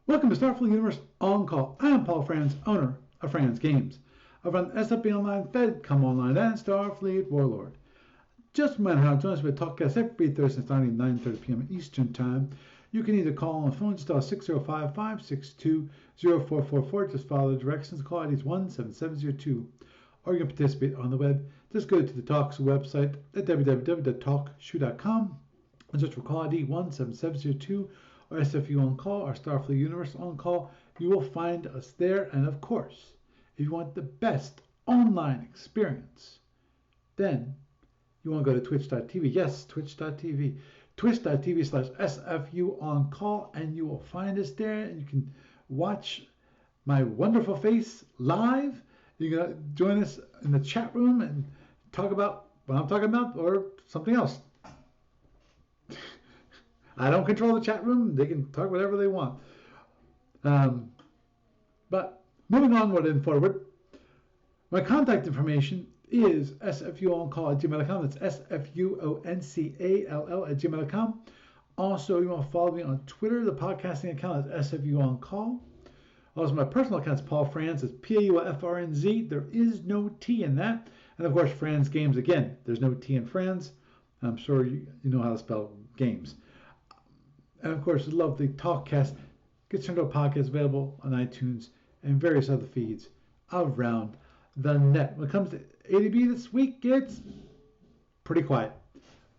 Welcome to Starfleet Universe On Call. I am Paul Franz, owner of Franz Games. I run SFU Online, FedCom Online, and Starfleet Warlord. Just a reminder how to join us with TalkCast every Thursday starting at 9:30 p.m. Eastern Time. You can either call on the phone, just dial 605-562-0444. Just follow the directions. The call ID is 17702. Or you can participate on the web. Just go to the Talks website at www.talkshoe.com and search for call ID 17702. Or SFU On Call, or Starfleet Universe On Call. You will find us there. And of course, if you want the best online experience, then you want to go to twitch.tv. Yes, twitch.tv. Twitch.tv/SFU On Call, and you will find us there. And you can watch my wonderful face live. You can join us in the chat room and talk about what I'm talking about or something else. I don't control the chat room. They can talk whatever they want. But moving onward and forward, my contact information is sfuoncall@gmail.com. That's sfuoncall@gmail.com. Also, you want to follow me on Twitter. The podcasting account is SFU On Call. Also, my personal account is Paul Franz. It's PAUFRNZ. There is no T in that. And of course, Franz Games. Again, there's no T in Franz. I'm sure you know how to spell games. And of course, I love the TalkCast. Gets turned into a podcast available on iTunes and various other feeds around the net. When it comes to ADB this week, it's pretty quiet.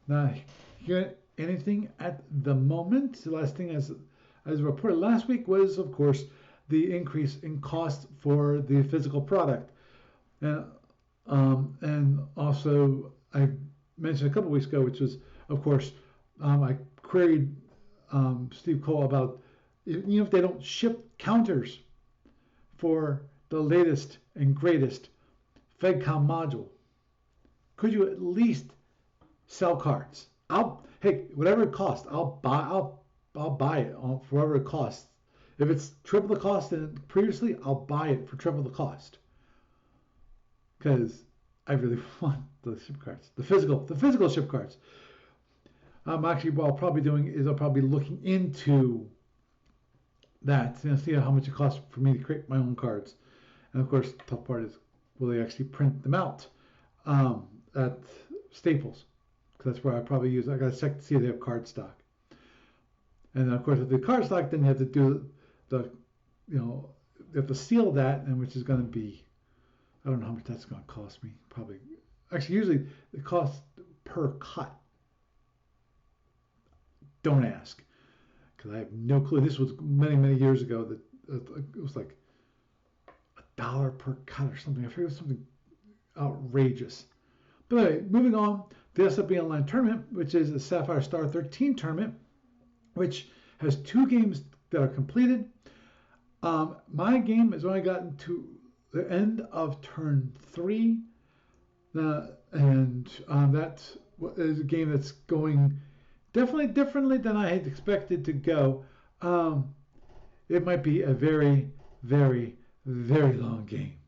Not hearing anything at the moment. The last thing as reported last week was, of course, the increase in cost for the physical product. And also, I mentioned a couple weeks ago, which was, of course, I queried Steve Cole about, if they don't ship counters for the latest and greatest FedCom module, could you at least sell cards? Hey, whatever it costs, I'll buy it for whatever it costs. If it's triple the cost than previously, I'll buy it for triple the cost. Because I really want the ship cards, the physical ship cards. Actually, what I'll probably doing is I'll probably be looking into that, see how much it costs for me to create my own cards. And of course, the tough part is, will they actually print them out at Staples? Because that's where I probably use. I got to check to see if they have card stock. And of course, if the card stock, then you have to do you have to seal that, and which is going to be, I don't know how much that's going to cost me. Probably, actually, usually it costs per cut. Don't ask, because I have no clue. This was many years ago. That it was like $1 per cut or something. I forget, it was something outrageous. But anyway, moving on, the SFB Online Tournament, which is a Sapphire Star 13 tournament, which has 2 games that are completed. My game has only gotten to the end of turn 3, and that is a game that's going definitely differently than I had expected to go. It might be a very, very, very long game.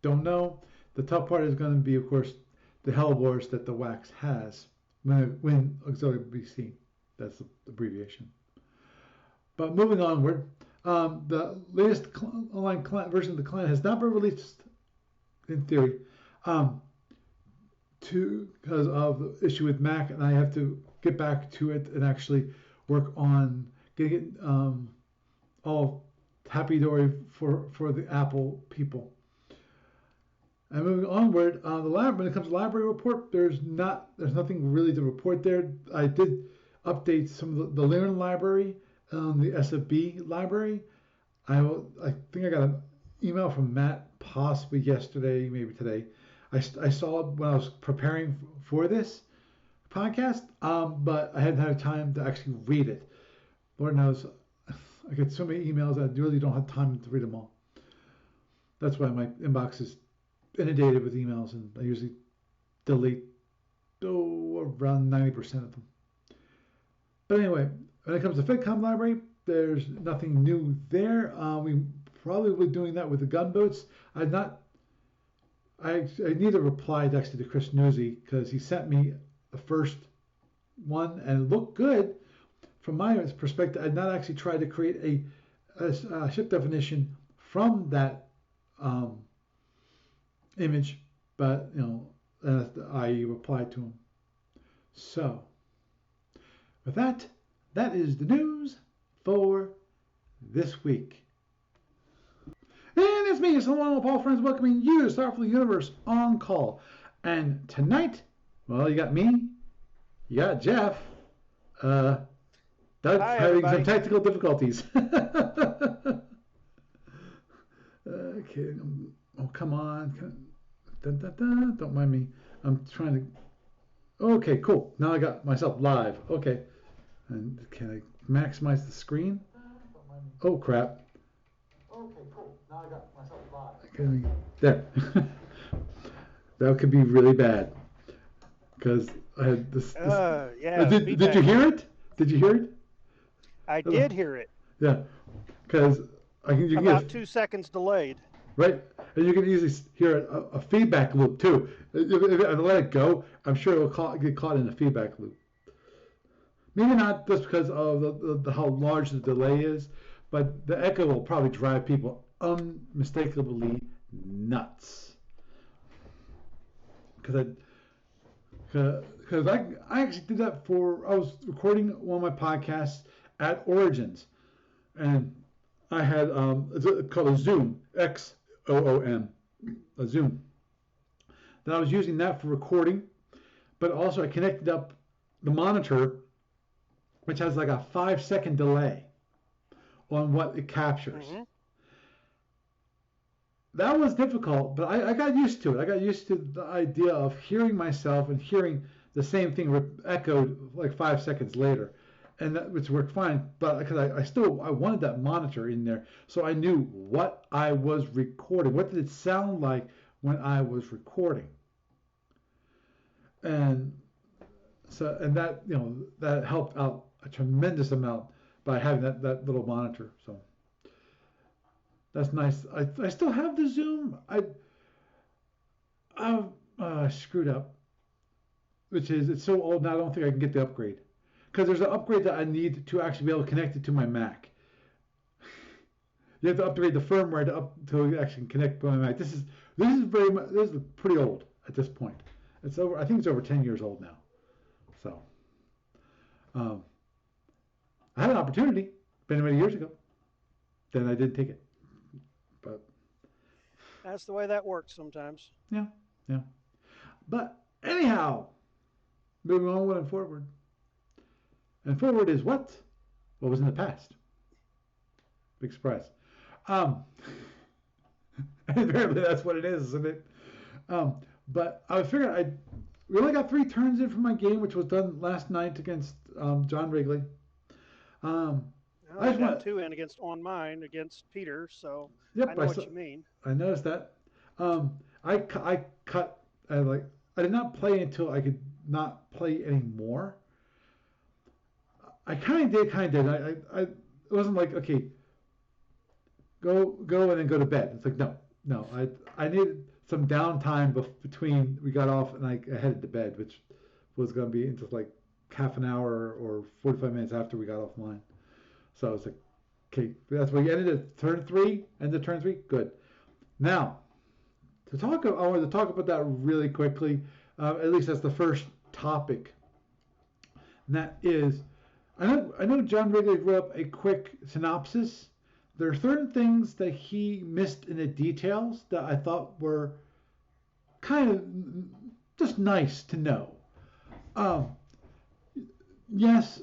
Don't know. The tough part is going to be, of course, the Hell Wars that the WAX has when Auxiliary BC. That's the abbreviation. But moving onward, the latest online client version of the client has not been released, in theory, because of the issue with Mac, and I have to get back to it and actually work on getting it all happy-dory for the Apple people. And moving onward, when it comes to library report, there's nothing really to report there. I did update some of the Learn library on the SFB library. I think I got an email from Matt possibly yesterday, maybe today. I saw it when I was preparing for this podcast, but I hadn't had time to actually read it. Lord knows, I get so many emails, I really don't have time to read them all. That's why my inbox is inundated with emails, and I usually delete around 90% of them. But anyway, when it comes to FedCom library, there's nothing new there. We probably will be doing that with the gunboats. I need to reply actually to Chris Newsy, because he sent me the first one and it looked good. From my perspective, I'd not actually tried to create a ship definition from that image, but I replied to him. So with that, that is the news for this week. And it's me, Solomon Paul Friends, welcoming you to Starfleet Universe on Call. And tonight, well, you got me, you got Jeff, Doug's having some technical difficulties. Okay, oh, come on. Don't mind me. I'm trying to... Okay, cool. Now I got myself live. Okay. And can I maximize the screen? Oh, crap. Okay, cool. Now I got myself live. Okay, there. That could be really bad. Because I had this... yeah. Did you hear it? Did you hear it? I did hear it. Yeah. Because... About 2 seconds delayed. Right, and you can easily hear a feedback loop too. If I let it go, I'm sure it will get caught in a feedback loop. Maybe not just because of how large the delay is, but the echo will probably drive people unmistakably nuts. Because I actually did that I was recording one of my podcasts at Origins, and I had it's called a Zoom, XOOM, a Zoom. Then I was using that for recording, but also I connected up the monitor, which has like a 5-second delay on what it captures. Mm-hmm. That was difficult, but I got used to it. I got used to the idea of hearing myself and hearing the same thing echoed like 5 seconds later. And that which worked fine, but because I wanted that monitor in there, so I knew what I was recording. What did it sound like when I was recording? And so, and that that helped out a tremendous amount by having that little monitor. So that's nice. I still have the Zoom. I screwed up, which is it's so old now. I don't think I can get the upgrade. Because there's an upgrade that I need to actually be able to connect it to my Mac. You have to upgrade the firmware to actually connect to my Mac. This is pretty old at this point. It's over. I think it's over 10 years old now. So, I had an opportunity many, many years ago. Then I didn't take it. But that's the way that works sometimes. Yeah. But anyhow, moving on and forward. And forward is what? What was in the past? Big surprise. Apparently that's what it is, isn't it? But I figured we only got 3 turns in for my game, which was done last night against John Wrigley. I got 2 in on mine against Peter, so yep, I know what you mean. I noticed that. I cut. I did not play until I could not play anymore. I kind of did. It wasn't like, okay, go and then go to bed. It's like, no. I needed some downtime between we got off and I headed to bed, which was going to be just like half an hour or 45 minutes after we got offline. So I was like, okay, that's where we ended at turn 3. Ended turn 3. Good. Now, I wanted to talk about that really quickly. At least that's the first topic. And that is, I know John Wrigley wrote up a quick synopsis. There are certain things that he missed in the details that I thought were kind of just nice to know. Yes,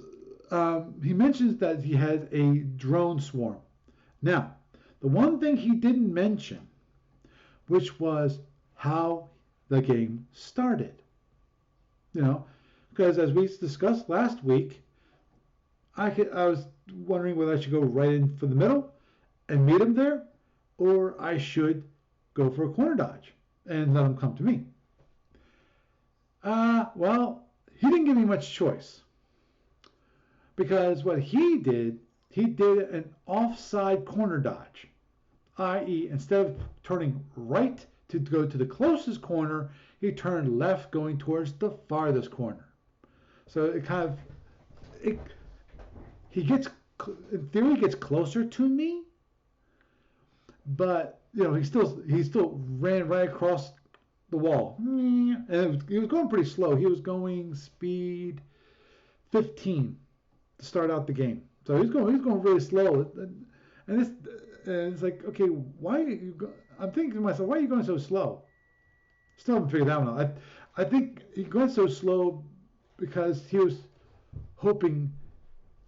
he mentions that he had a drone swarm. Now, the one thing he didn't mention, which was how the game started. Because as we discussed last week, I was wondering whether I should go right in for the middle and meet him there, or I should go for a corner dodge and let him come to me. Well, he didn't give me much choice. Because what he did an offside corner dodge, i.e. instead of turning right to go to the closest corner, he turned left going towards the farthest corner. So he gets in theory, gets closer to me, but he still ran right across the wall, and he was going pretty slow. He was going speed 15 to start out the game, so he was going really slow, and it's like, okay, why are you? I'm thinking to myself, why are you going so slow? Still haven't figured that one out. I think he went so slow because he was hoping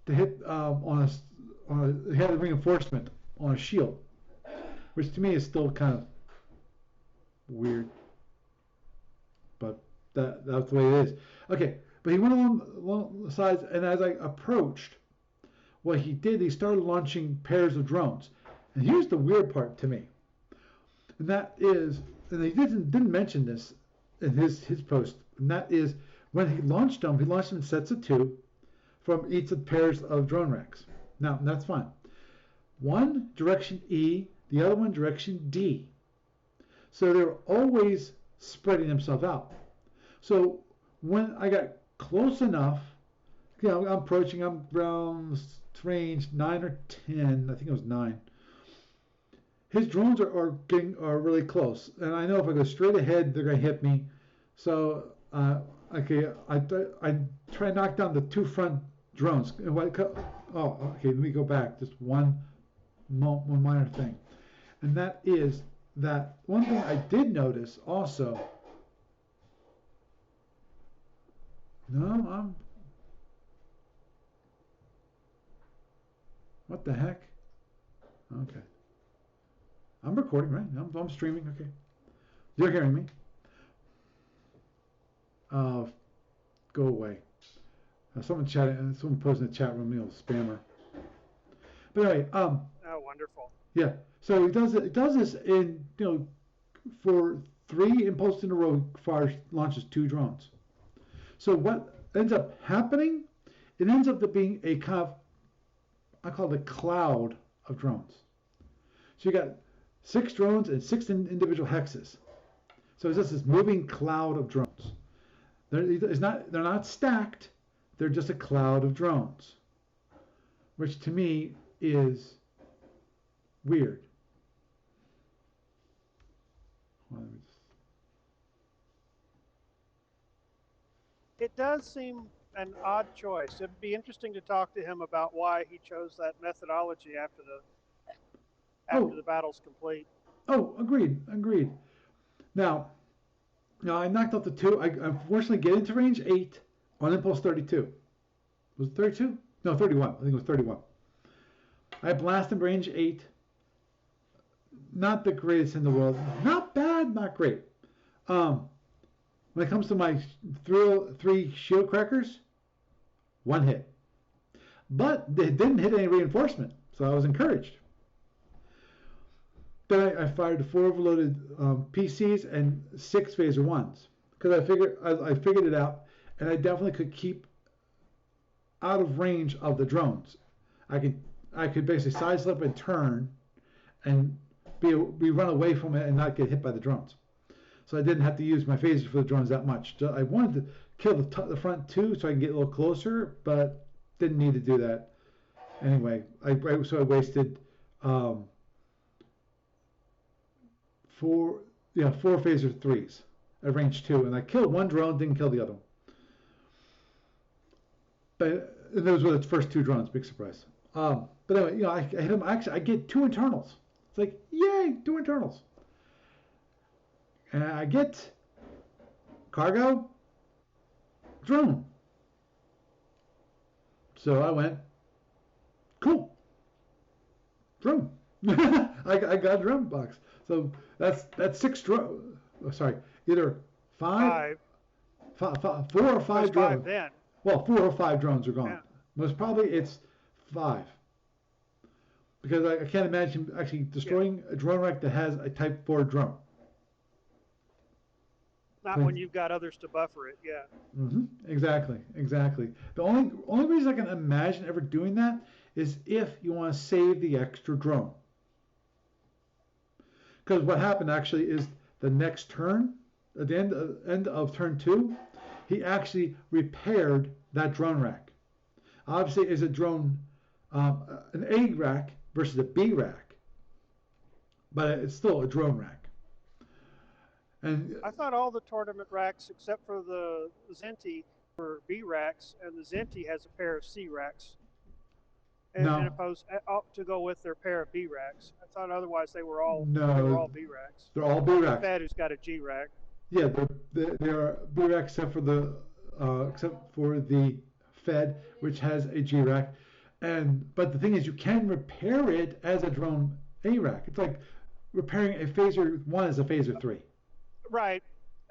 to hit he had a reinforcement on a shield, which to me is still kind of weird, but that's the way it is. Okay, but he went along the sides, and as I approached, what he did, he started launching pairs of drones. And here's the weird part to me, and that is, and he didn't mention this in his post, and that is when he launched them in sets of 2 from each of the pairs of drone racks. Now, that's fine. One direction E, the other one direction D. So they're always spreading themselves out. So when I got close enough, I'm approaching, I'm around range 9 or 10, I think it was 9. His drones are really close, and I know if I go straight ahead, they're going to hit me. So, okay, I try to knock down the 2 front drones. Okay, let me go back. Just one minor thing, and that is that one thing I did notice also. What the heck? Okay. I'm recording, right? I'm streaming. Okay. You're hearing me. Go away. Someone posted in the chat room, spammer. But anyway, oh, wonderful. Yeah. So he does it. He does this in for 3 impulses in a row. Launches 2 drones. So what ends up happening? It ends up being a kind of, I call it a cloud of drones. So you got 6 drones and 6 individual hexes. So it's just this moving cloud of drones. They're not stacked. They're just a cloud of drones, which to me is weird. It does seem an odd choice. It'd be interesting to talk to him about why he chose that methodology after the battle's complete. Oh, agreed. Now I knocked out the 2. I unfortunately get into range 8 on impulse 32. Was it 32? No, 31. I think it was 31. I blast him range 8. Not the greatest in the world. Not bad, not great. When it comes to my 3 shield crackers, 1 hit. But they didn't hit any reinforcement, so I was encouraged. Then I fired 4 overloaded PCs and 6 phaser 1s because I figured it out, and I definitely could keep out of range of the drones. I could basically side slip and turn, and be run away from it and not get hit by the drones. So I didn't have to use my phasers for the drones that much. I wanted to kill the front 2 so I can get a little closer, but didn't need to do that. Anyway, so I wasted 4 phaser 3s at range 2, and I killed 1 drone, didn't kill the other one. But those were the first 2 drones. Big surprise. But anyway, I hit him. Actually, I get 2 internals. It's like, yay, 2 internals. And I get cargo, drone. So I went, cool, drone. I got a drone box. So that's 6 drone. Sorry, either 4 or 5 drones. Then. Well, 4 or 5 drones are gone. Yeah. Most probably it's 5. Because I can't imagine actually destroying a drone rack that has a Type 4 drone. Not when you've got others to buffer it, yeah. Mm-hmm. Exactly. The only reason I can imagine ever doing that is if you want to save the extra drone. Because what happened actually is the next turn, at the end of turn 2, he actually repaired that drone rack. Obviously, as a drone an A rack versus a B rack, but it's still a drone rack. And I thought all the tournament racks, except for the Zenti, were B racks, and the Zenti has a pair of C racks, and no, opposed to go with their pair of B racks. I thought otherwise they were all no, B racks. they're all B Like racks. the Fed, who's got a G rack. Yeah, they're B racks except for the Fed, which has a G rack. But the thing is, you can repair it as a drone A rack. It's like repairing a phaser 1 as a phaser 3. Right,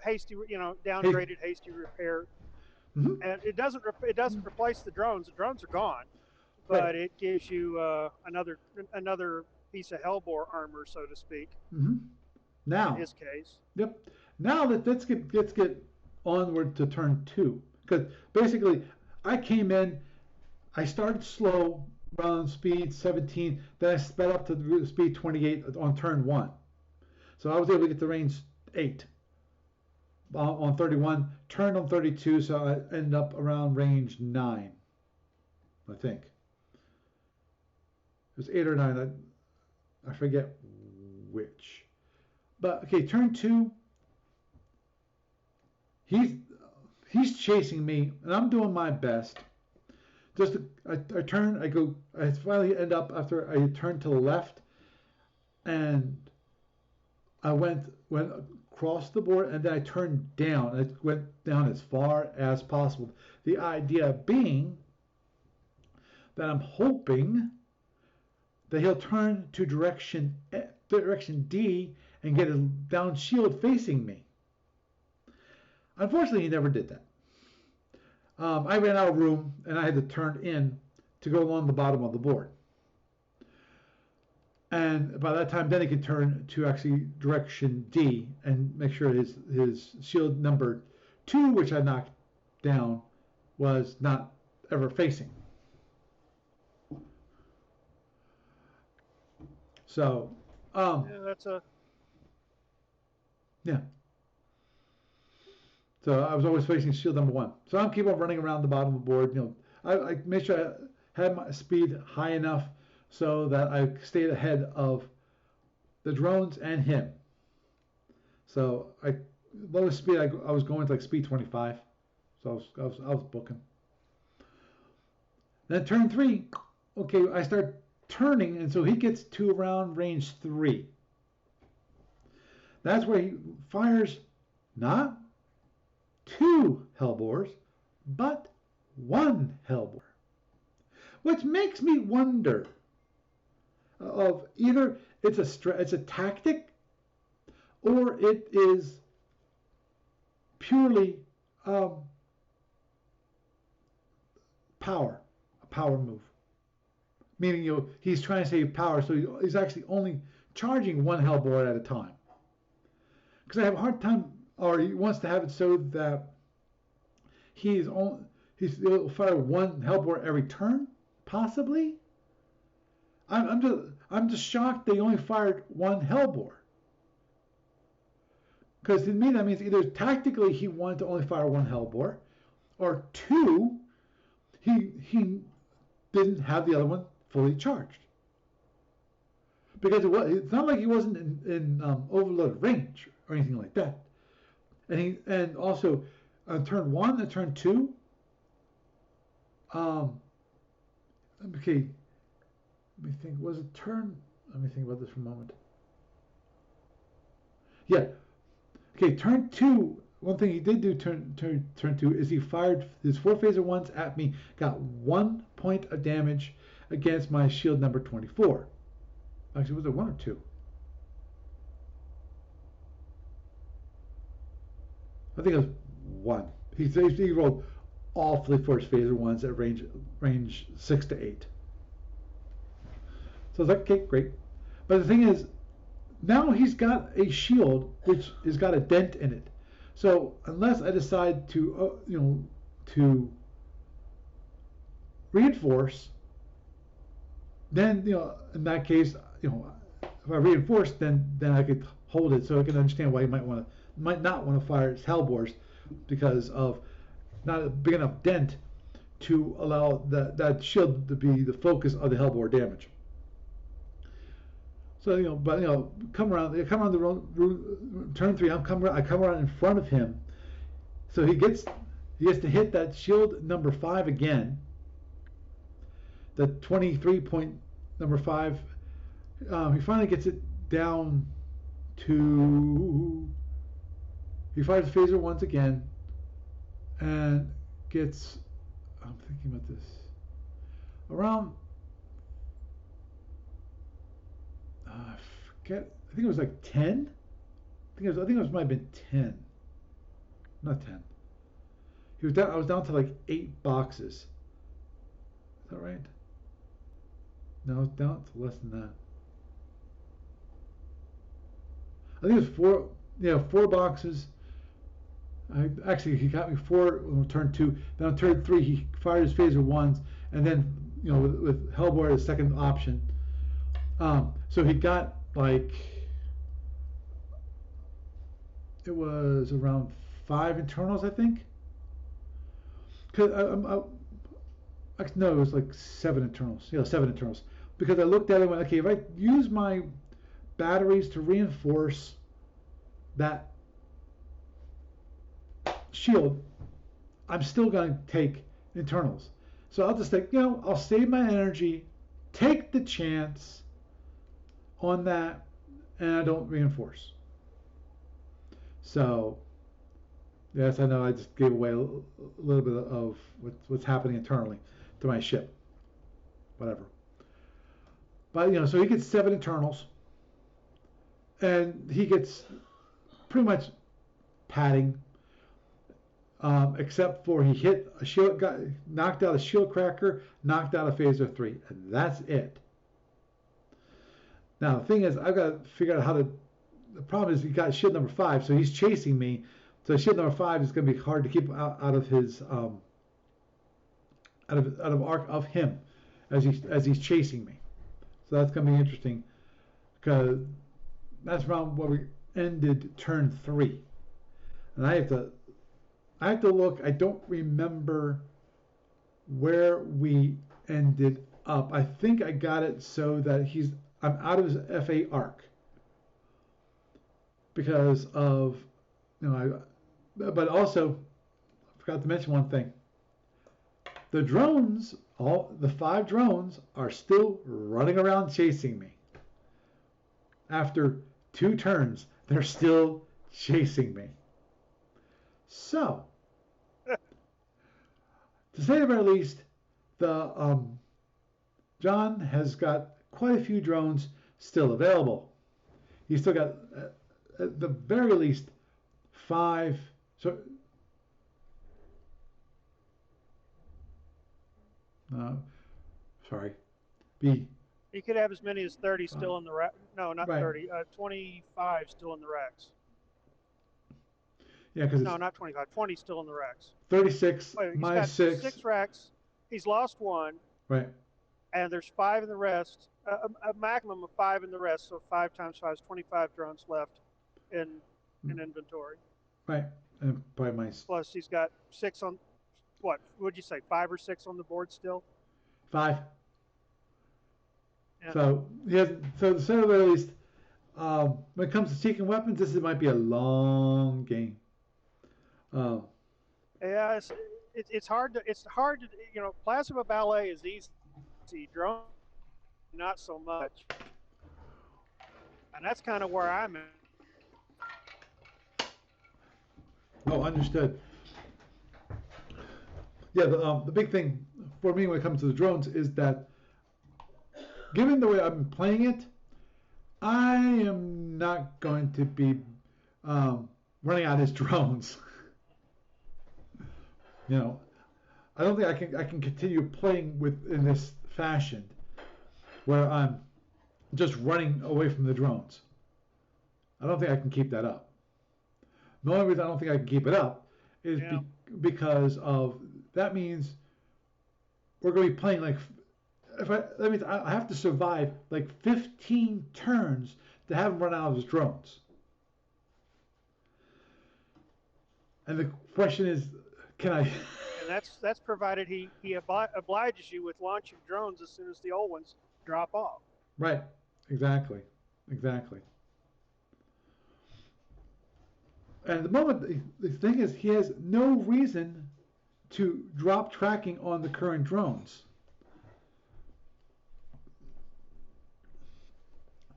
hasty, downgraded, hasty repair, Mm-hmm. and it doesn't replace the drones. The drones are gone, but Right. it gives you another piece of hellbore armor, so to speak. Mm-hmm. Now, in his case. Yep. Now let's get onward to turn 2, because basically I came in, I started slow around speed 17, then I sped up to speed 28 on turn 1. So I was able to get to range 8 on 31, turned on 32, so I ended up around range 9, I think. It was 8 or 9, I forget which. But okay, turn 2, he's chasing me, and I'm doing my best. I finally end up after I turned to the left, and I went across the board, and then I turned down. I went down as far as possible. The idea being that I'm hoping that he'll turn to direction D and get a down shield facing me. Unfortunately, he never did that. I ran out of room, and I had to turn in to go along the bottom of the board. And by that time, then he could turn to actually direction D and make sure his shield number 2, which I knocked down, was not ever facing. So, yeah. So I was always facing shield number 1. So I'm keep on running around the bottom of the board. I made sure I had my speed high enough so that I stayed ahead of the drones and him. So lowest speed I was going to like speed 25. So I was booking. Then turn 3, okay, I start turning, and so he gets to around range 3. That's where he fires not 2 hellbores, but 1 hellbore, which makes me wonder of either it's a tactic, or it is purely a power move. Meaning, he's trying to save power, so he's actually only charging 1 hellbore at a time. Because I have a hard time, or he wants to have it so that he'll fire 1 hellbore every turn, possibly. I'm just shocked they only fired 1 hellbore. Because to me that means either tactically he wanted to only fire 1 hellbore, or 2, he didn't have the other one fully charged. Because it's not like he wasn't in overloaded range or anything like that. And also on turn 1 and turn 2, okay, let me think. Was it turn? Let me think about this for a moment. Yeah. Okay, turn 2. One thing he did do turn 2 is he fired his 4 phaser 1s at me, got 1 point of damage against my shield number 24. Actually, was it 1 or 2? I think it was 1. He rolled awfully for his phaser 1s at range 6 to 8. So I was like, okay, great. But the thing is, now he's got a shield which has got a dent in it. So unless I decide to reinforce, then in that case, if I reinforce, then I could hold it, so I can understand why he might not want to fire his hellbores, because of not a big enough dent to allow that shield to be the focus of the hellbore damage. So come around the turn 3. I come around in front of him, so he gets to hit that shield number 5 again. The 23 point number 5. He finally gets it down to. He fires the phaser once again, and gets. I'm thinking about this. Around. I forget. I think it was like 10. I think it might have been 10. Not 10. He was down. I was down to like 8 boxes. Is that right? No, I was down to less than that. I think it was 4. Yeah, 4 boxes. Actually, he got me 4 on turn 2. Then on turn 3, he fired his phaser once, and then with Hellbore as second option. So he got like it was around 5 internals, I think. No, it was like 7 internals. Yeah, 7 internals. Because I looked at it and went, okay, if I use my batteries to reinforce that shield, I'm still going to take internals. So I'll just think, I'll save my energy, take the chance on that, and I don't reinforce. So, yes, I know I just gave away a little bit of what's happening internally to my ship. Whatever. But, so he gets 7 internals, and he gets pretty much padding, except for he hit a shield, knocked out a shield cracker, knocked out a phaser 3, and that's it. Now the thing is, I've got to figure out how to. The problem is he got shield number 5, so he's chasing me. So shield number 5 is going to be hard to keep out of his out of arc of him as he's chasing me. So that's going to be interesting because that's around where we ended turn 3, and I have to look. I don't remember where we ended up. I think I got it so that I'm out of his FA arc because of but also I forgot to mention one thing. The drones, all the 5 drones, are still running around chasing me. After 2 turns, they're still chasing me. So, to say the very least, the John has got quite a few drones still available. He's still got, at the very least, 5. So, sorry. You could have as many as 30 still in the rack. No, not right. 30. 25 still in the racks. Yeah, because no, not 25. 20 still in the racks. 36 Wait, minus 6. 6 racks. He's lost 1. Right. And there's 5 in the rest. A maximum of 5 in the rest. So 5 times 5 is 25 drones left in inventory. Right. And probably minus. Plus he's got 6 on. What would you say? 5 or 6 on the board still? 5. Yeah. So he has. So to say the very least, when it comes to seeking weapons, this might be a long game. Yeah, it's hard to plasma ballet is easy, drone not so much, and that's kind of where I'm at. Oh, understood. Yeah, the big thing for me when it comes to the drones is that, given the way I'm playing it, I am not going to be running out his drones. I don't think I can continue playing in this fashion where I'm just running away from the drones. I don't think I can keep that up. The only reason I don't think I can keep it up is because of that means we're going to be playing like that means I have to survive like 15 turns to have him run out of his drones. And the question is, can I? and that's provided he obliges you with launching drones as soon as the old ones drop off. Right. Exactly. Exactly. And at the moment, the thing is, he has no reason to drop tracking on the current drones.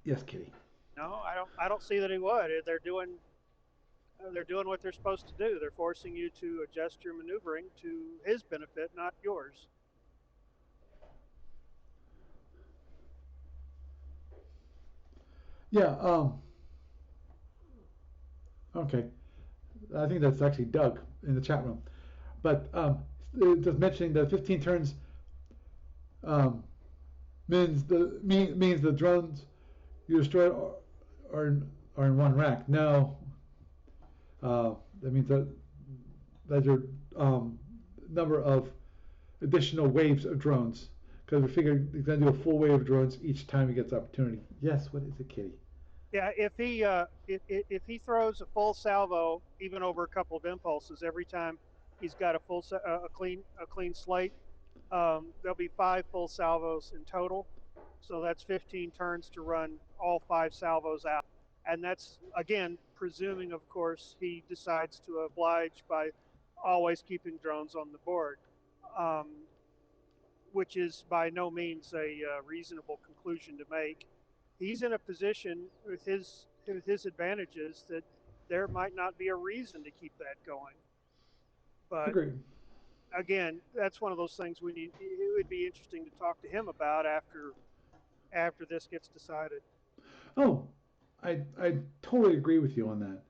Yes, Kitty. No, I don't see that he would. They're doing what they're supposed to do. They're forcing you to adjust your maneuvering to his benefit, not yours. Yeah. Okay. I think that's actually Doug in the chat room. But just mentioning the 15 turns um, means the drones you destroy are in one rack. No, that means that your number of additional waves of drones, because we figured he's going to do a full wave of drones each time he gets opportunity. Yes, what is it, Kitty? Yeah, if he throws a full salvo even over a couple of impulses every time he's got a clean slate, there'll be 5 full salvos in total. So that's 15 turns to run all 5 salvos out, and that's again presuming, of course, he decides to oblige by always keeping drones on the board, um, which is by no means a reasonable conclusion to make. He's in a position with his advantages that there might not be a reason to keep that going. But Agreed. again, that's one of those things we need. It would be interesting to talk to him about after this gets decided. Oh, I totally agree with you on that.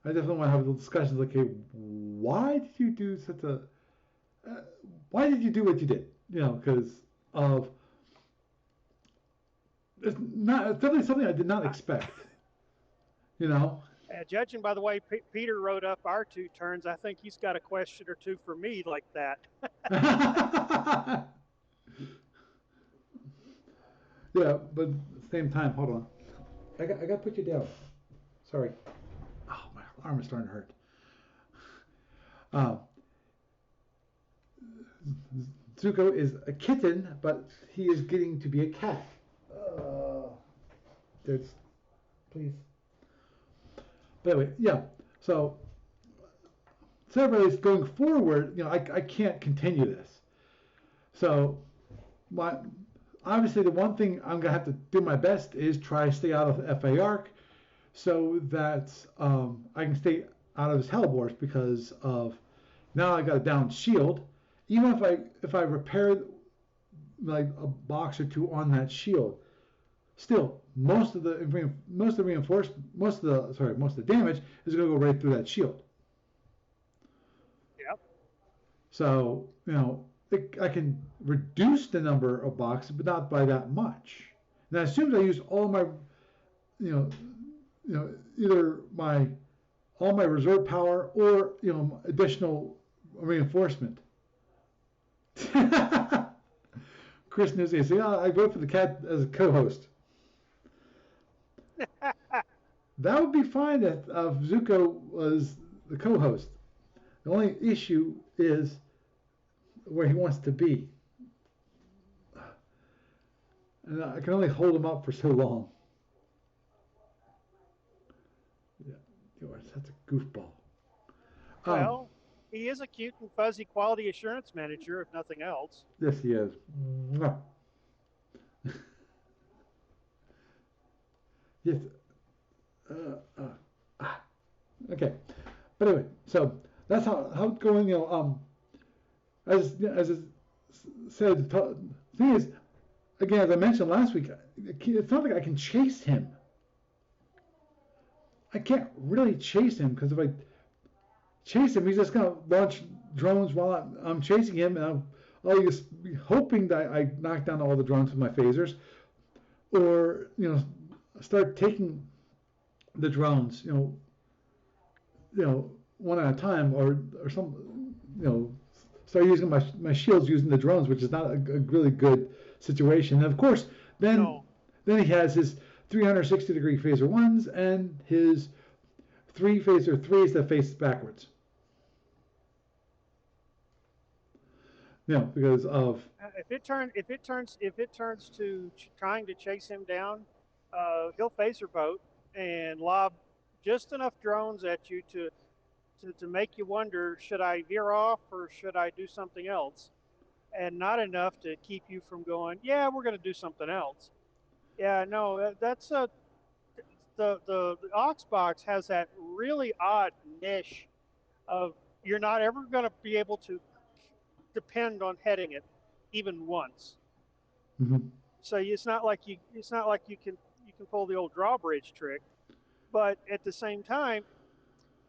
I definitely want to have a discussion. Like, okay, why did you do such a? Why did you do what you did? You know, because of it's definitely something I did not expect. You know. Judging by the way Peter wrote up our 2 turns, I think he's got a question or 2 for me like that. Yeah, but at the same time, hold on. I got to put you down. Sorry. Oh, my arm is starting to hurt. Zuko is a kitten, but he is getting to be a cat. Please. But anyway, yeah. So everybody's going forward. You know, I can't continue this. So obviously the one thing I'm gonna have to do my best is try to stay out of FA arc, so that I can stay out of his hellebores, because of now I got a down shield. Even if I repair like a box or 2 on that shield, still most of the damage is going to go right through that shield. Yep. So I can reduce the number of boxes, but not by that much. And as soon as I use all my either all my reserve power or additional reinforcement. Chris Newsy says, "Yeah, I vote for the cat as a co-host." That would be fine if Zuko was the co-host. The only issue is where he wants to be, and I can only hold him up for so long. Yeah, you're such a goofball. Well, he is a cute and fuzzy quality assurance manager, if nothing else. Yes, he is. Yes. Okay. But anyway, so that's how it's going. As I said, the thing is, again, as I mentioned last week, it's not like I can chase him. I can't really chase him, because if I chase him, he's just going to launch drones while I'm chasing him, and I'll just be hoping that I knock down all the drones with my phasers, or start taking the drones, one at a time, or some, start using my shields using the drones, which is not a really good situation. And of course, then he has his 360-degree phaser 1s and his 3 phaser 3s that face backwards. because of if it turns to trying to chase him down, he'll phaser boat and lob just enough drones at you to make you wonder, should I veer off or should I do something else? And not enough to keep you from going, yeah, we're going to do something else. Yeah, no, that's a the Ox box has that really odd niche of you're not ever going to be able to depend on heading it even once. mhm. So it's not like you can pull the old drawbridge trick, but at the same time,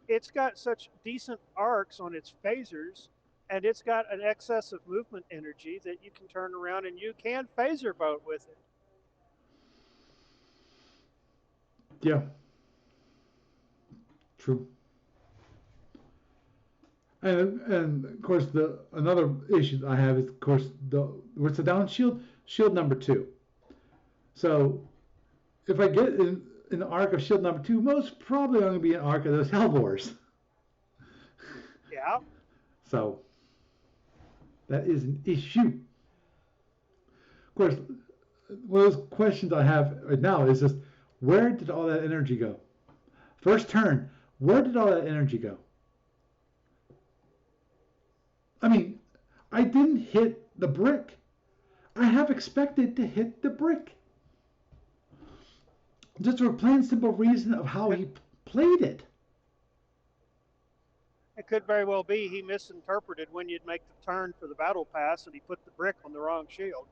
it's got such decent arcs on its phasers, and it's got an excess of movement energy that you can turn around and you can phaser boat with it. Yeah, true. And of course the another issue I have is of course the what's the down shield? Shield number two. So if I get in the arc of shield number two, most probably I'm going to be an arc of those Hellbores. Yeah. So that is an issue. Of course, one of those questions I have right now is just where did all that energy go? First turn, where did all that energy go? I mean, I didn't hit the brick. I have expected to hit the brick. Just for a plain simple reason of how he played it. It could very well be he misinterpreted when you'd make the turn for the battle pass and he put the brick on the wrong shield.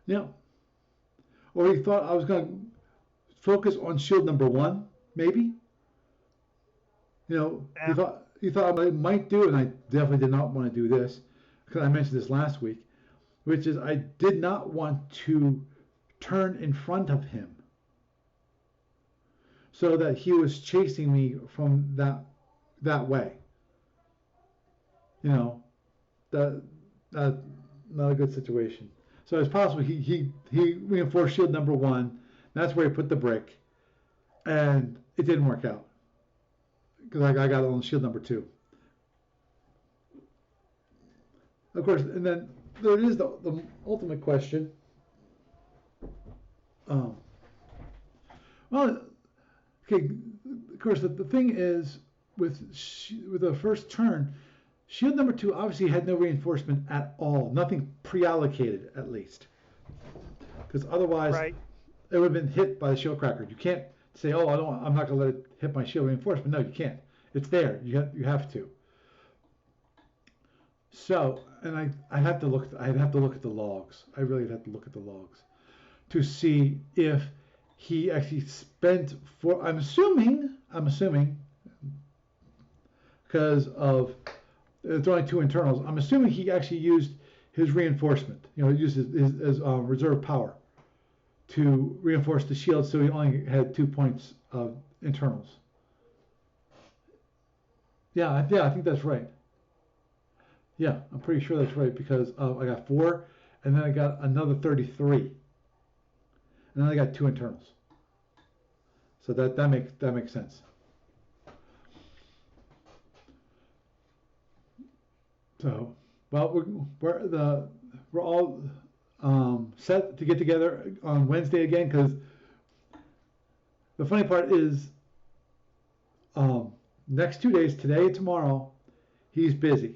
Yeah. Or he thought I was going to focus on shield number one, maybe. Yeah. He thought I might do it, and I definitely did not want to do this because I mentioned this last week, which is I did not want to turn in front of him so that he was chasing me from that way. That that not a good situation. So it's possible he reinforced shield number one. That's where he put the brick, and it didn't work out because I got it on shield number two. Of course, and then there is the ultimate question. Um, well, okay. Of course, the thing is with the first turn, shield number two obviously had no reinforcement at all. Nothing pre-allocated, at least, because otherwise Right. it would have been hit by the shield cracker. You can't say, "Oh, I'm not going to let it hit my shield reinforcement." No, you can't. It's there. You have to. So, and I have to look. I'd have to look at the logs. I really have to look at the logs to see if he actually spent for. I'm assuming, because of it's only two internals. I'm assuming he actually used his reinforcement. Used his reserve power to reinforce the shield, so he only had 2 points of internals. Yeah, I think that's right. Yeah, I'm pretty sure that's right because I got 4, and then I got another 33, and then I got 2 internals. So that makes sense. So, well, we're all set to get together on Wednesday again because the funny part is next 2 days, today and tomorrow, he's busy.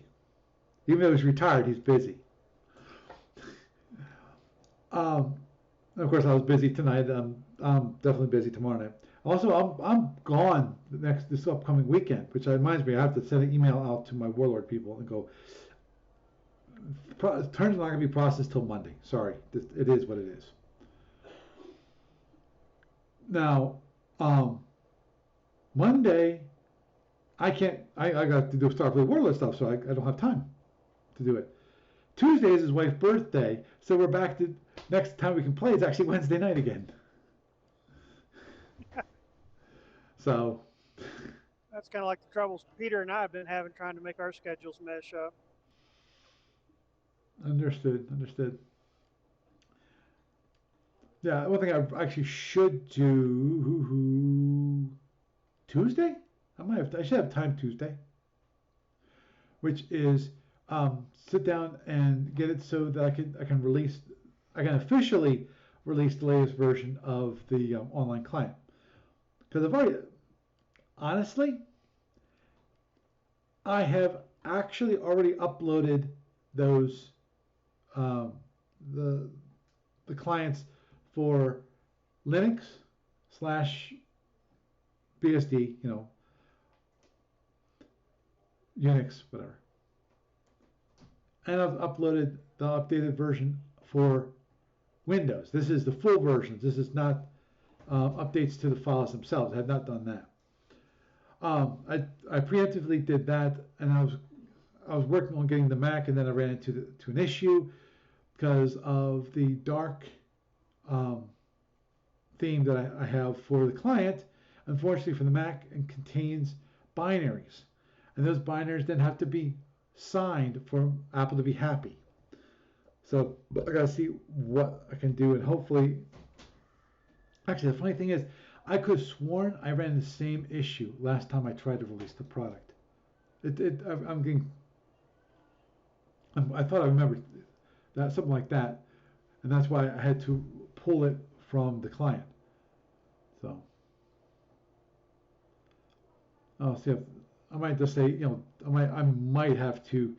Even though he's retired, he's busy. Of course, I was busy tonight. I'm definitely busy tomorrow night. Also, I'm gone this upcoming weekend, which reminds me I have to send an email out to my warlord people and go. Turn's not going to be processed till Monday. Sorry, it is what it is. Now, Monday, I can't. I got to do Starfleet warlord stuff, so I don't have time to do it. Tuesday is his wife's birthday, so we're back to next time we can play is actually Wednesday night again. So That's kind of like the troubles Peter and I have been having trying to make our schedules mesh up. understood. Yeah, one thing I actually should do Tuesday. I should have time Tuesday, which is sit down and get it so that I can officially release the latest version of the online client. Because honestly, I have actually already uploaded those um, the clients for Linux slash BSD, Unix, whatever. And I've uploaded the updated version for Windows. This is the full version. This is not updates to the files themselves. I have not done that. I preemptively did that, and I was working on getting the Mac, and then I ran into an issue because of the dark theme that I have for the client. Unfortunately, for the Mac, it contains binaries, and those binaries then have to be signed for Apple to be happy. So I gotta see what I can do, and hopefully. Actually, the funny thing is, I could have sworn I ran the same issue last time I tried to release the product. I thought I remembered that something like that, and that's why I had to pull it from the client. So I'll see if I might just say, I might have to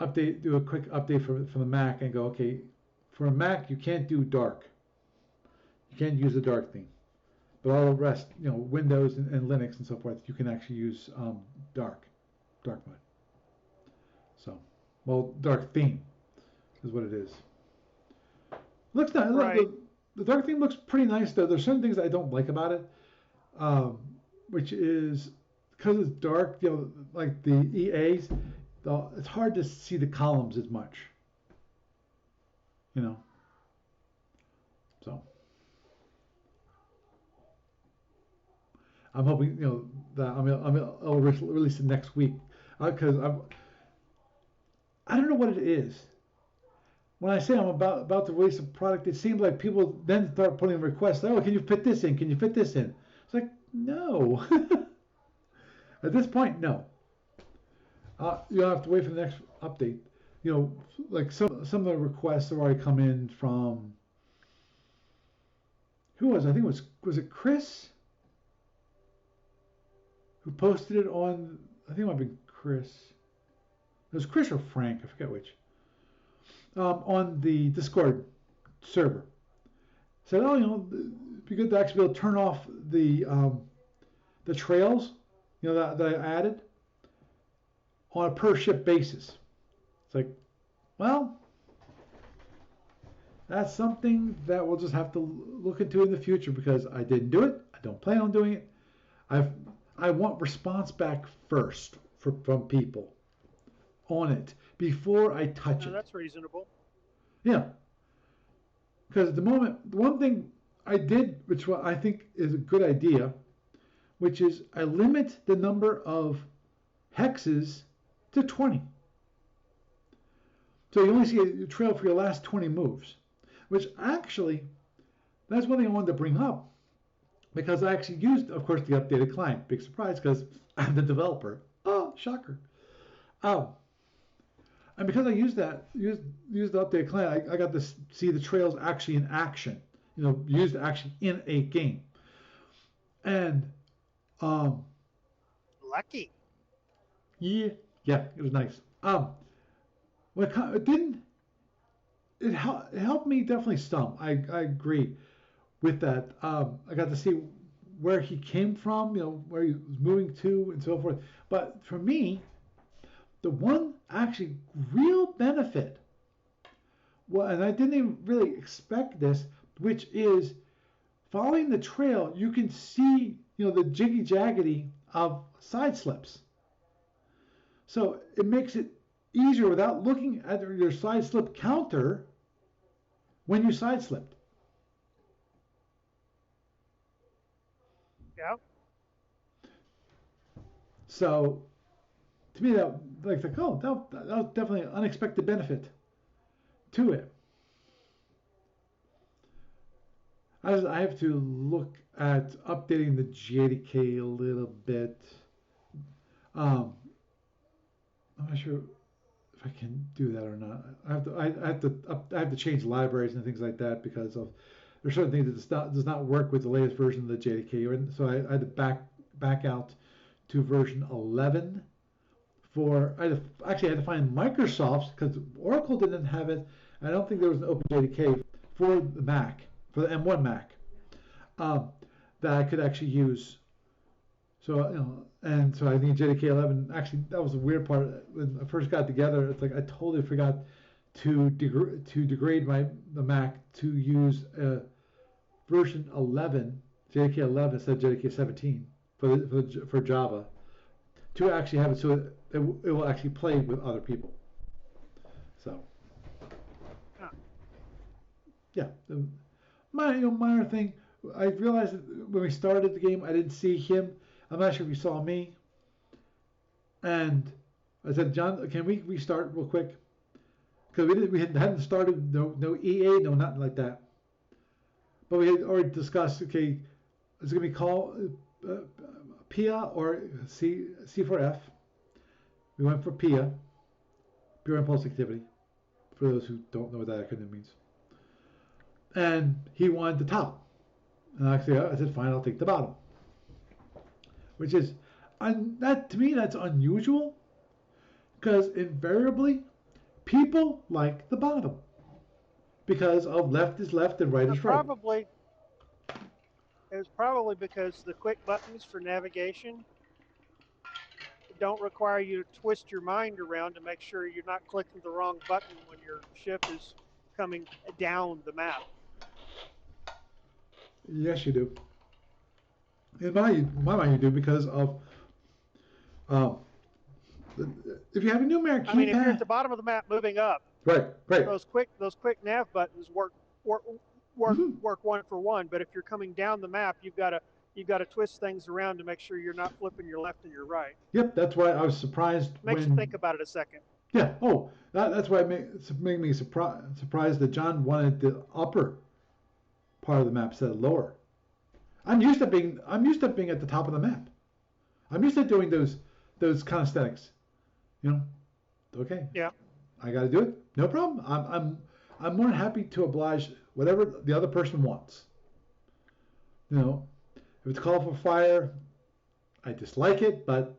do a quick update for the Mac and go, okay, for a Mac you can't do dark. You can't use the dark theme. But all the rest, Windows and Linux and so forth, you can actually use dark mode. So, well, dark theme is what it is. Looks nice. Right. The dark theme looks pretty nice, though. There's certain things I don't like about it, which is because it's dark. Like the EAs, it's hard to see the columns as much. So. I'm hoping that I'll release it next week because I don't know what it is. When I say I'm about to release a product, it seems like people then start putting requests. Oh, can you fit this in? Can you fit this in? It's like no. At this point, no. You'll have to wait for the next update. Like some of the requests have already come in from who was? I think it was it Chris? Who posted it on, I think it might be Chris. It was Chris or Frank, I forget which. On the Discord server. Said, it'd be good to actually be able to turn off the trails, that I added on a per ship basis. It's like, well, that's something that we'll just have to look into in the future because I didn't do it. I don't plan on doing it. I want response back first from people on it before I touch it. That's reasonable. Yeah. Because at the moment, the one thing I did, which I think is a good idea, which is I limit the number of hexes to 20. So you only see a trail for your last 20 moves, which actually, that's one thing I wanted to bring up. Because I actually used, of course, the updated client. Big surprise because I'm the developer. Oh, shocker. And because I used the updated client, I got to see the trails actually in action. Used actually in a game. And lucky. Yeah, it was nice. It helped me definitely some. I agree with that. I got to see where he came from, where he was moving to and so forth. But for me, the one actually real benefit, well, and I didn't even really expect this, which is following the trail, you can see, the jiggy-jaggedy of side slips. So it makes it easier without looking at your side slip counter when you side slipped. Yeah. So to me, that was definitely an unexpected benefit to it. I have to look at updating the JDK a little bit. I'm not sure. I can do that or not. I have to change libraries and things like that because of there's certain things that does not work with the latest version of the JDK. And so I had to back out to version 11 for actually I had to find Microsoft's because Oracle didn't have it. I don't think there was an OpenJDK for the Mac, for the M1 Mac, that I could actually use. So and so I need JDK 11. Actually, that was the weird part when I first got together. It's like I totally forgot to degrade the Mac to use version 11, JDK 11 instead of JDK 17 for Java to actually have it so it will actually play with other people. So yeah, minor thing. I realized that when we started the game, I didn't see him. I'm not sure if he saw me. And I said, John, can we restart real quick? Because we hadn't started, no EA, no nothing like that. But we had already discussed, okay, is it going to be called PIA or C4F? We went for PIA, Pure Impulse Activity, for those who don't know what that acronym means. And he wanted the top. And actually, I said, fine, I'll take the bottom. Which is, that to me, that's unusual. Because invariably, people like the bottom. Because of left is left and right is right. It's probably because the quick buttons for navigation don't require you to twist your mind around to make sure you're not clicking the wrong button when your ship is coming down the map. Yes, you do. In my mind, you do because of if you have a numeric keypad. I mean, if you're at the bottom of the map moving up, right. Those quick nav buttons work one for one. But if you're coming down the map, you've got to twist things around to make sure you're not flipping your left and your right. Yep, that's why I was surprised. Makes you think about it a second. Yeah. Oh, that's why it made me surprised that John wanted the upper part of the map instead of lower. I'm used to being at the top of the map. I'm used to doing those calisthenics. Okay. Yeah. I got to do it. No problem. I'm more than happy to oblige whatever the other person wants. If it's call for fire, I dislike it, but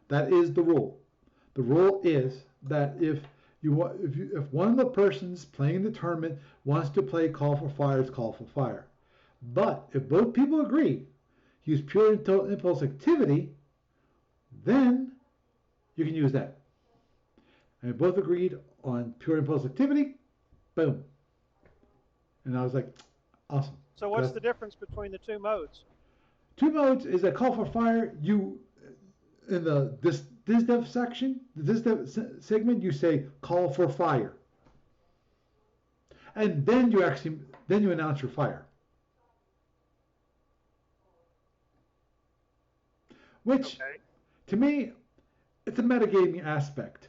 that is the rule. The rule is that if one of the persons playing the tournament wants to play call for fire, it's call for fire. But if both people agree, use pure impulse activity, then you can use that. And both agreed on pure impulse activity, boom. And I was like, awesome. So what's the difference between the two modes? Two modes is that call for fire, you, in the DisDev section, the DisDev segment, you say call for fire. And then you announce your fire. Which, to me, it's a metagaming aspect.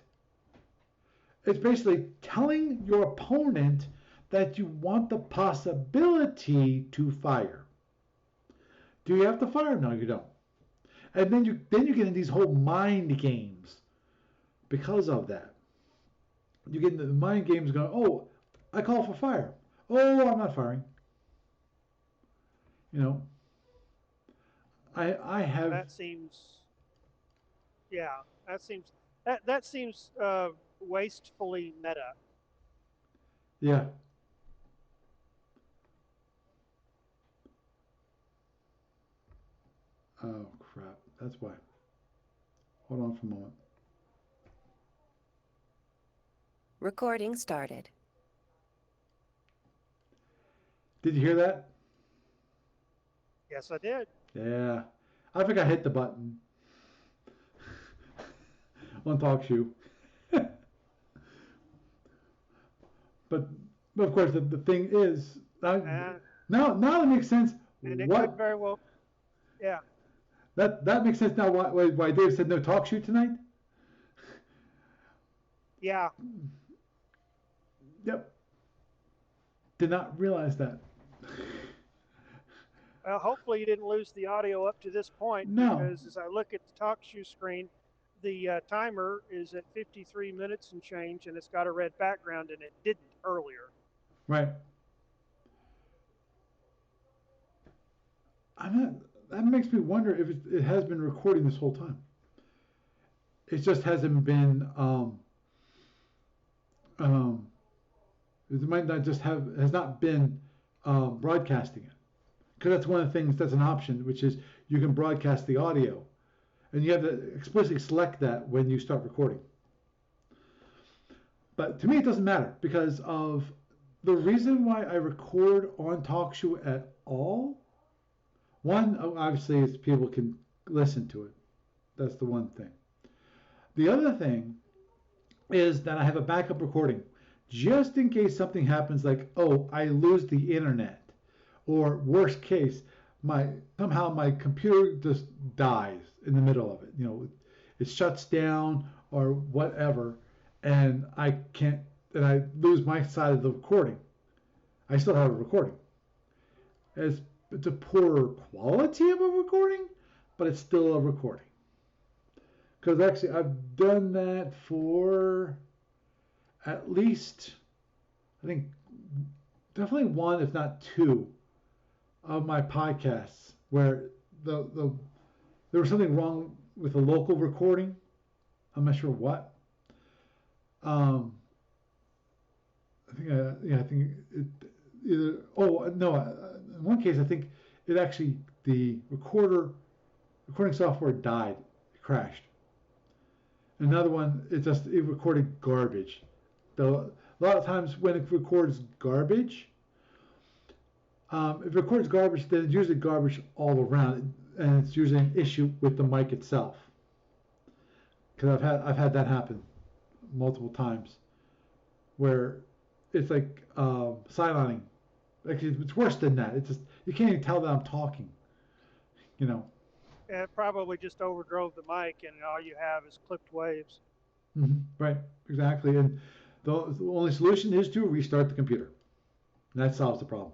It's basically telling your opponent that you want the possibility to fire. Do you have to fire? No, you don't. And then you get in these whole mind games because of that. You get into the mind games going, oh, I call for fire. Oh, I'm not firing. I have. That seems wastefully meta. Yeah. Oh crap! That's why. Hold on for a moment. Recording started. Did you hear that? Yes, I did. Yeah. I think I hit the button on TalkShoe. But of course, the thing is, now it makes sense. And it could very well, yeah. That makes sense now. Why Dave said no TalkShoe tonight? Yeah. Yep. Did not realize that. Well, hopefully you didn't lose the audio up to this point. No. Because as I look at the TalkShoe screen, the timer is at 53 minutes and change, and it's got a red background, and it didn't earlier. Right. That makes me wonder if it has been recording this whole time. It just hasn't been. It might not just has not been broadcasting it, because that's one of the things that's an option, which is you can broadcast the audio, and you have to explicitly select that when you start recording. But to me, it doesn't matter, because of the reason why I record on TalkShoe at all. One, obviously, is people can listen to it. That's the one thing. The other thing is that I have a backup recording, just in case something happens, like, oh, I lose the internet, or worst case, somehow my computer just dies in the middle of it. It shuts down or whatever, and I lose my side of the recording. I still have a recording. It's a poorer quality of a recording, but it's still a recording. Because actually, I've done that for at least, I think, definitely one, if not two, of my podcasts where there was something wrong with the local recording. I'm not sure what. I think it either. Oh no! In one case, I think it actually the recording software died. It crashed. Another one, it recorded garbage. Though a lot of times when it records garbage, if it records garbage, then it's usually garbage all around, and it's usually an issue with the mic itself. Because I've had that happen multiple times, where it's like sidelining. Actually, it's worse than that. It's just you can't even tell that I'm talking. And it probably just overdrove the mic, and all you have is clipped waves. Mm-hmm. Right, exactly. And the only solution is to restart the computer. And that solves the problem.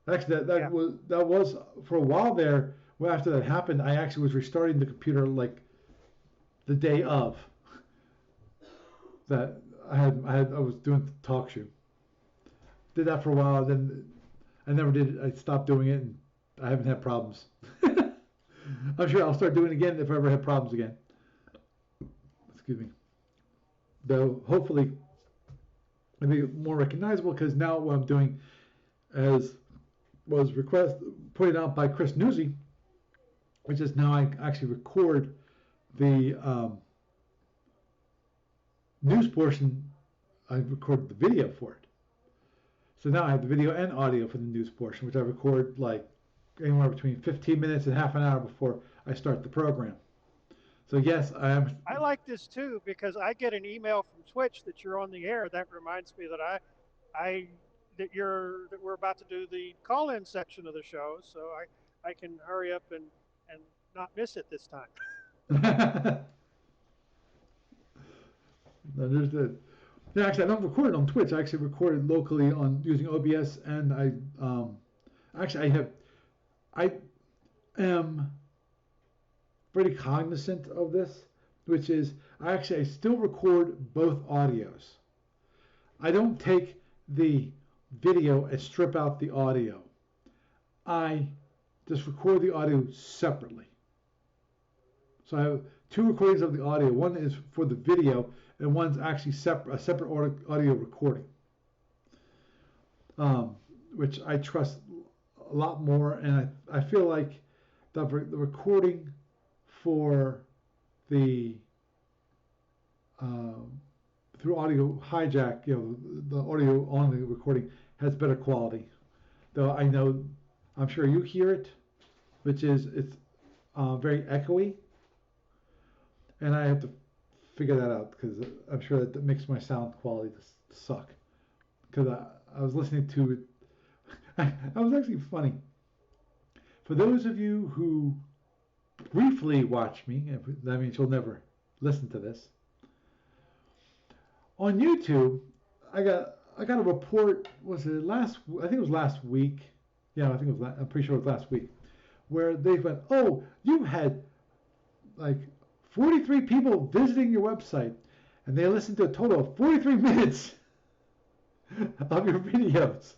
Actually, that was for a while there. Well, after that happened, I actually was restarting the computer like the day of that. I was doing TalkShoe. Did that for a while, then I never did it. I stopped doing it, and I haven't had problems. I'm sure I'll start doing it again if I ever have problems again. Excuse me. Though hopefully it'll be more recognizable, because now what I'm doing, as was pointed out by Chris Newsy, which is now I actually record the news portion. I record the video for it. So now I have the video and audio for the news portion, which I record like anywhere between 15 minutes and half an hour before I start the program. So yes, I like this too, because I get an email from Twitch that you're on the air. That reminds me that that we're about to do the call-in section of the show, so I can hurry up and not miss it this time. Understood. Yeah, actually, I don't record it on Twitch. I actually record it locally using OBS, and I am pretty cognizant of this, which is I still record both audios. I don't take the video and strip out the audio. I just record the audio separately. So I have two recordings of the audio. One is for the video, and one's actually a separate audio recording, which I trust a lot more. And I feel like the recording for the through Audio Hijack, the audio only recording has better quality. Though I'm sure you hear it, which is it's very echoey, and I have to figure that out, because I'm sure that makes my sound quality to suck. Because I was listening to it. I was actually funny. For those of you who briefly watch me, that means you'll never listen to this. On YouTube, I got a report. Was it last? I think it was last week. Yeah, I think it was. I'm pretty sure it was last week, where they went, "Oh, you had like 43 people visiting your website, and they listen to a total of 43 minutes of your videos.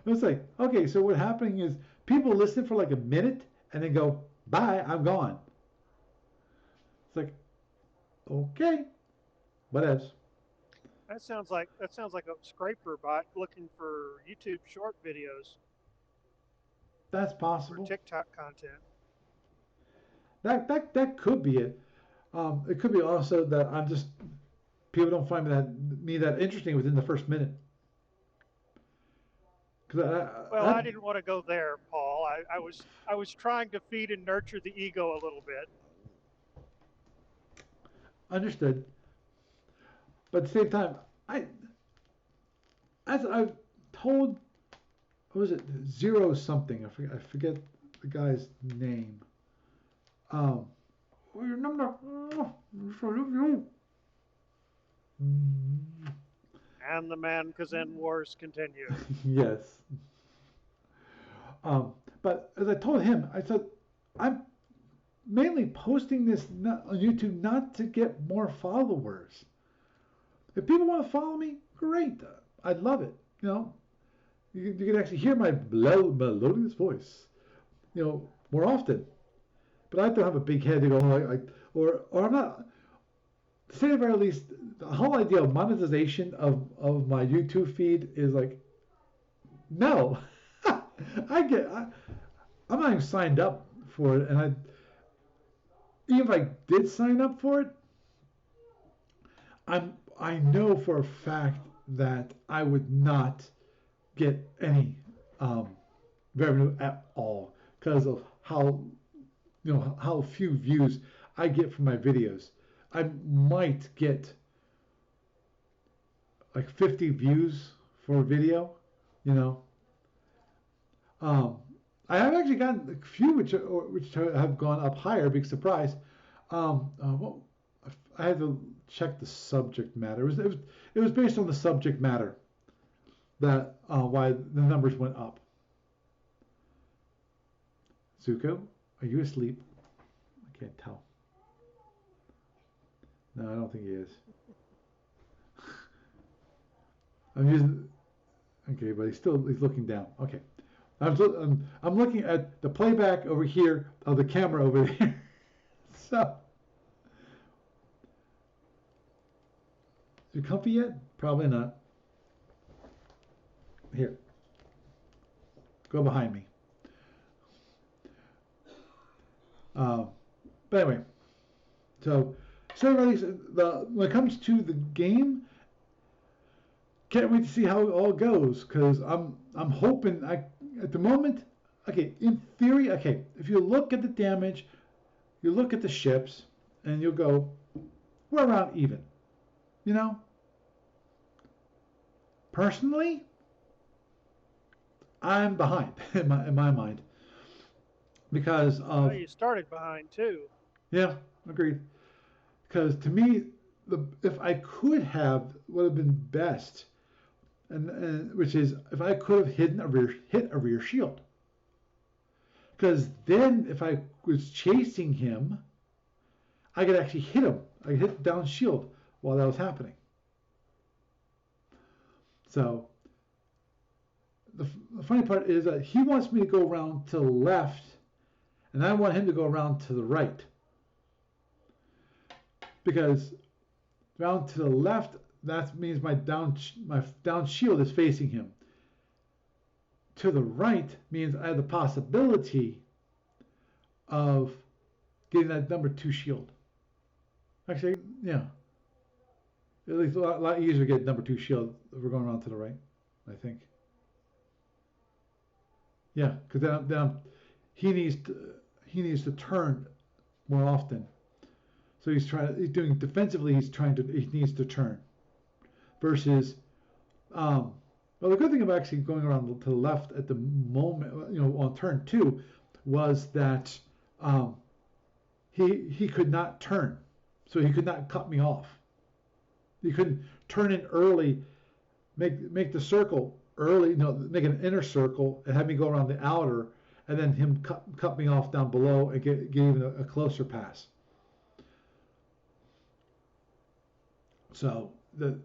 It's like, okay, so what's happening is people listen for like a minute and then go, bye, I'm gone. It's like, okay, what else? That sounds like a scraper bot looking for YouTube short videos That's or possible. TikTok content. That could be it. It could be also that I'm just people don't find me that interesting within the first minute. Well, I didn't want to go there, Paul. I was trying to feed and nurture the ego a little bit. Understood. But at the same time, as I've told, what was it, Zero something? I forget the guy's name. And the man Kazan wars continue. Yes. But as I told him, I said, I'm mainly posting this on YouTube not to get more followers. If people want to follow me, great. I'd love it. You know, you can actually hear my melodious voice, you know, more often. But I don't have a big head to go, or I'm not. To say the very least, the whole idea of monetization of my YouTube feed is like, no. I'm not even signed up for it, and even if I did sign up for it, I know for a fact that I would not get any revenue at all because of how few views I get from my videos. I might get like 50 views for a video, you know. I have actually gotten a few which have gone up higher. Big surprise. Well, I had to check the subject matter. It was based on the subject matter that why the numbers went up. Zuko, are you asleep? I can't tell. No, I don't think he is. I'm using. Okay, but he's looking down. Okay, I'm looking at the playback over here of the camera over there. So, you comfy yet? Probably not. Here, go behind me. But anyway, so when it comes to the game, can't wait to see how it all goes because I'm hoping at the moment. Okay, in theory, okay, if you look at the damage, you look at the ships, and you'll go, we're around even. You know? Personally, I'm behind in my mind. Because of... Well, you started behind, too. Yeah, agreed. Because to me, if I could have, would have been best, and which is if I could have hit a rear shield. Because then if I was chasing him, I could actually hit him. I could hit the down shield while that was happening. So the funny part is that he wants me to go around to the left, and I want him to go around to the right. Because round to the left, that means my down shield is facing him. To the right means I have the possibility of getting that number 2 shield. Actually, yeah. At least a lot easier to get number 2 shield if we're going around to the right, I think. Yeah, because then he needs to turn more often. So he's doing defensively. He needs to turn. Versus, well, the good thing about actually going around to the left at the moment, on turn 2, was that he could not turn, so he could not cut me off. He couldn't turn in early, make the circle early, make an inner circle and have me go around the outer, and then him cut me off down below and get even a closer pass. So that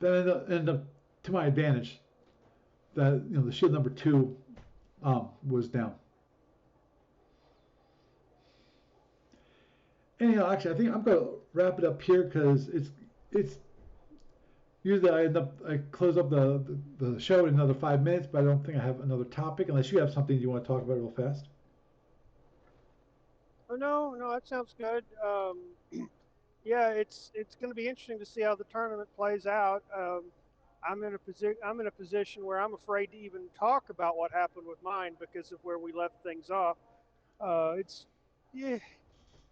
ended up to my advantage. That the shield number 2 was down. Anyhow, actually, I think I'm going to wrap it up here because it's usually I close up the show in another 5 minutes, but I don't think I have another topic unless you have something you want to talk about real fast. Oh, no, that sounds good. Yeah, it's going to be interesting to see how the tournament plays out. I'm in a position where I'm afraid to even talk about what happened with mine because of where we left things off. It's yeah,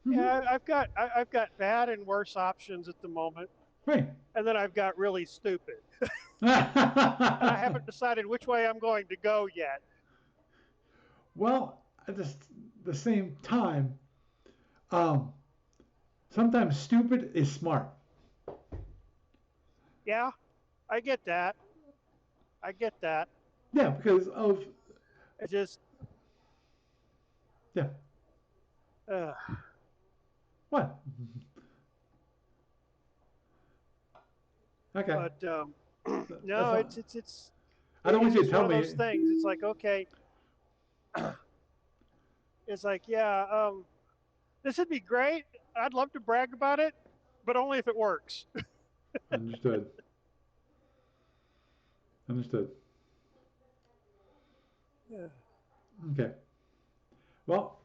yeah. I've got bad and worse options at the moment, Right. and then I've got really stupid, and I haven't decided which way I'm going to go yet. Well, at the same time, sometimes stupid is smart. Yeah, I get that. I get that. Yeah, because of It just yeah. uh, What? Okay. but That's no, not, it's I don't want it's you to just one tell of me. those things. It's like, okay, it's like, yeah, this would be great. I'd love to brag about it, but only if it works. Understood. Understood. Yeah. Okay. Well,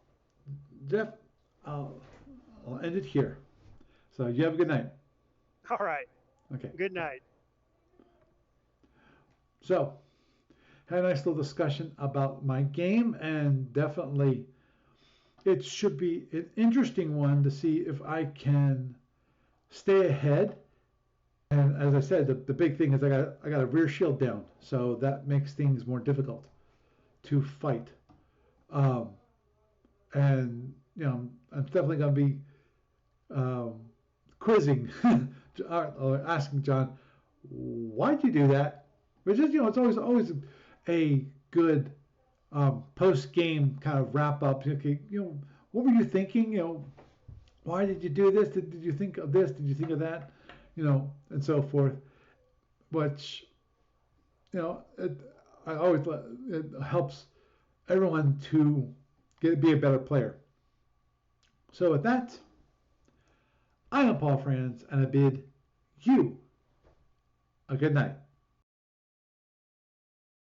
Jeff, I'll end it here. So you have a good night. All right. Okay. Good night. So, had a nice little discussion about my game, and definitely it should be an interesting one to see if I can stay ahead. And as I said, the big thing is I got a rear shield down, so that makes things more difficult to fight. Um, and I'm definitely going to be quizzing or asking John, why'd you do that? Which is it's always a good post game kind of wrap up. Okay, what were you thinking? Why did you do this? Did you think of this? Did you think of that? And so forth. Which I always it helps everyone to be a better player. So with that, I am Paul Franz, and I bid you a good night.